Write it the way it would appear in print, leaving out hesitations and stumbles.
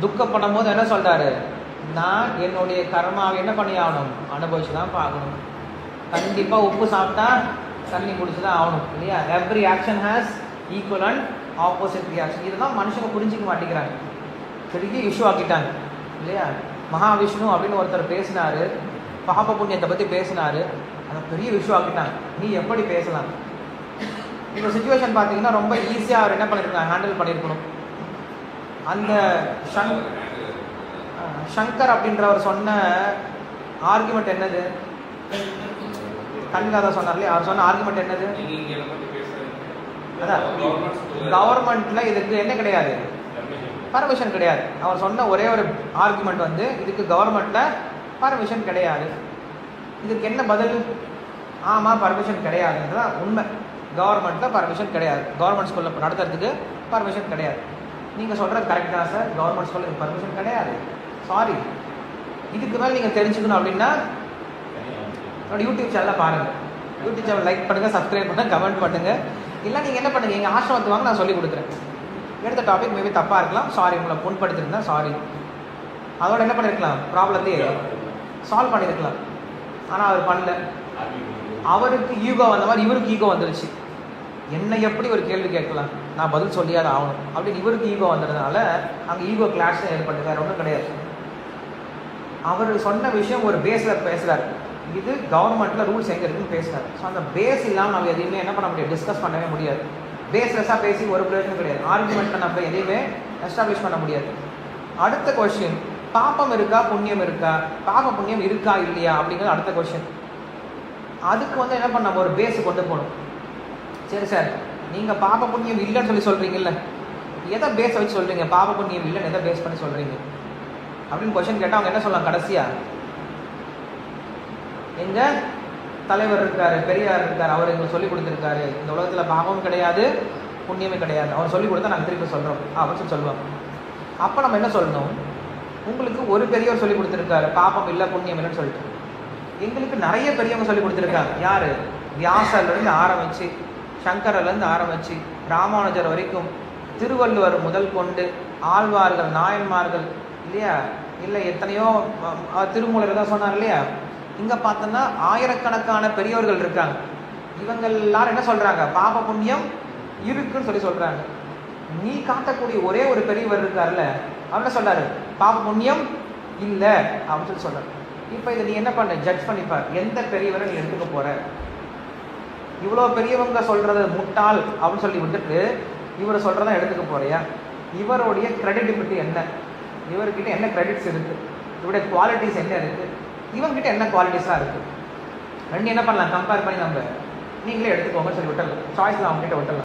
துக்கப்படும் போது என்ன சொல்கிறாரு, நான் என்னுடைய கர்மாவை என்ன பண்ணி ஆகணும், அனுபவிச்சு தான் பார்க்கணும். கண்டிப்பாக உப்பு சாப்பிட்டா தண்ணி குடிச்சு தான் ஆகணும் இல்லையா. Every action has equal and opposite reaction. இதுதான் மனுஷங்க புரிஞ்சிக்க மாட்டேங்கிறாங்க, பெரிய இஷ்யூ ஆக்கிட்டாங்க இல்லையா. மகாவிஷ்ணு அப்படின்னு ஒருத்தர் பேசினார், பாப புண்ணியத்தை பற்றி பேசினார், அதை பெரிய இஷ்யூ ஆக்கிட்டாங்க. நீ எப்படி பேசலாம்? இந்த சுச்சுவேஷன் பார்த்தீங்கன்னா ரொம்ப ஈஸியாக அவர் என்ன பண்ணியிருக்காங்க, ஹேண்டில் பண்ணியிருக்கணும். அந்த சங்கர் அப்படின்றவர் சொன்ன ஆர்குமெண்ட் என்னது, கண்காதா சொன்னார் இல்லையா, அவர் சொன்ன ஆர்குமெண்ட் என்னது, அதான் கவர்மெண்ட்ல இதுக்கு என்ன கிடையாது, பர்மிஷன் கிடையாது. அவர் சொன்ன ஒரே ஒரு ஆர்குமெண்ட் வந்து இதுக்கு கவர்மெண்ட்ல பர்மிஷன் கிடையாது. இதுக்கு என்ன பதில், ஆமாம் பர்மிஷன் கிடையாதுன்றதான் உண்மை. கவர்மெண்ட்டில் பர்மிஷன் கிடையாது, கவர்மெண்ட் ஸ்கூலில் நடத்துறதுக்கு பர்மிஷன் கிடையாது. நீங்கள் சொல்கிறது கரெக்ட் தான் சார், கவர்மெண்ட் ஸ்கூலில் பர்மிஷன் கிடையாது, சாரி. இதுக்கு மேலே நீங்கள் தெரிஞ்சுக்கணும் அப்படின்னா என்னோட யூடியூப் சேனலில் பாருங்கள். யூடியூப் சேனல் லைக் பண்ணுங்கள், சப்ஸ்கிரைப் பண்ணுங்கள், கமெண்ட் பண்ணுங்கள். இல்லை நீங்கள் என்ன பண்ணுங்கள், எங்கள் ஆசிரமத்துக்கு வாங்க, நான் சொல்லிக் கொடுக்குறேன். எடுத்த டாபிக் மேபி தப்பாக இருக்கலாம், சாரி. உங்களை புண்படுத்திருந்தேன், சாரி. அதோட என்ன பண்ணியிருக்கலாம், ப்ராப்ளத்தையே சால்வ் பண்ணியிருக்கலாம். ஆனால் அவர் பண்ணல. அவருக்கு ஈகோ வந்த மாதிரி இவருக்கு ஈகோ வந்துருச்சு. என்னை எப்படி ஒரு கேள்வி கேட்கலாம், நான் பதில் சொல்லியாத ஆகணும் அப்படின்னு இவருக்கு ஈகோ வந்ததுனால அங்கே ஈகோ கிளாஷ் தான் ஏற்பட்டு, வேறு ஒன்றும் கிடையாது. அவர் சொன்ன விஷயம் ஒரு பேஸில் பேசுகிறார், இது கவர்மெண்ட்டில் ரூல்ஸ் எங்கே இருக்குன்னு பேசுகிறார். ஸோ அந்த பேஸ் இல்லாமல் நம்ம எதையுமே என்ன பண்ண முடியாது, டிஸ்கஸ் பண்ணவே முடியாது. பேஸ்லெஸ்ஸாக பேசி ஒரு பிரயோஜனம் கிடையாது. ஆர்குமெண்ட்டை நம்ம எதையுமே எஸ்டாப்ளிஷ் பண்ண முடியாது. அடுத்த கொஸ்டின், பாப்பம் இருக்கா புண்ணியம் இருக்கா, பாப புண்ணியம் இருக்கா இல்லையா அப்படிங்கிறது அடுத்த கொஸ்டின். அதுக்கு வந்து என்ன பண்ண, நம்ம ஒரு பேஸு கொண்டு போகணும். சரி சார், நீங்கள் பாப புண்ணியம் இல்லைன்னு சொல்லி சொல்கிறீங்கல்ல, எதை பேஸை வச்சு சொல்கிறீங்க, பாப புண்ணியம் இல்லைன்னு எதை பேஸ் பண்ணி சொல்கிறீங்க அப்படின்னு கொஸ்டின் கேட்டால் அவங்க என்ன சொல்லலாம், கடைசியாக எங்கள் தலைவர் இருக்கார், பெரியார் இருக்கார், அவர் எங்களுக்கு சொல்லிக் கொடுத்துருக்காரு, இந்த உலகத்தில் பாவமும் கிடையாது புண்ணியமே கிடையாது, அவர் சொல்லிக் கொடுத்தா நாங்கள் திருப்பி சொல்கிறோம் அப்படின்னு சொல்லி சொல்லுவாங்க. அப்போ நம்ம என்ன சொல்லணும், உங்களுக்கு ஒரு பெரியவர் சொல்லிக் கொடுத்துருக்காரு பாப்பம் இல்லை புண்ணியம் இல்லைன்னு சொல்லிட்டு, எங்களுக்கு நிறைய பெரியவங்க சொல்லிக் கொடுத்துருக்காங்க. யார், வியாசர்லேருந்து ஆரம்பித்து சங்கரர்லேருந்து ஆரம்பித்து ராமானுஜர் வரைக்கும், திருவள்ளுவர் முதல் கொண்டு ஆழ்வார்கள் நாயன்மார்கள் இல்லையா, இல்லை எத்தனையோ திருமூலர் தான் சொன்னார் இல்லையா. இங்கே பார்த்தோன்னா ஆயிரக்கணக்கான பெரியவர்கள் இருக்காங்க. இவங்க எல்லாரும் என்ன சொல்கிறாங்க, பாப புண்ணியம் இருக்குன்னு சொல்லி சொல்கிறாங்க. நீ காட்டக்கூடிய ஒரே ஒரு பெரியவர் இருக்கார்ல, அவர் என்ன சொல்கிறாரு, பாப புண்ணியம் இல்லை அப்படின்னு சொல்லி சொல்கிறார். இப்போ இதை நீ என்ன பண்ண, ஜட்ஜ் பண்ணிப்பார், எந்த பெரியவரை நீ எடுத்துக்க போகிற. இவ்வளோ பெரியவங்க சொல்கிறது முட்டாள் அப்படின்னு சொல்லி விட்டுட்டு இவரை சொல்கிறதா எடுத்துக்க போறியா. இவருடைய கிரெடிபிலிட்டி என்ன, இவர்கிட்ட என்ன கிரெடிட்ஸ் இருக்குது, இவருடைய குவாலிட்டிஸ் என்ன இருக்குது, இவங்ககிட்ட என்ன குவாலிட்டிஸாக இருக்குது, ரெண்டு என்ன பண்ணலாம் கம்பேர் பண்ணி நம்ம நீங்களே எடுத்துக்கோங்க சொல்லி விட்டுடலாம். சாய்ஸில் அவங்ககிட்ட விட்டுடலாம்.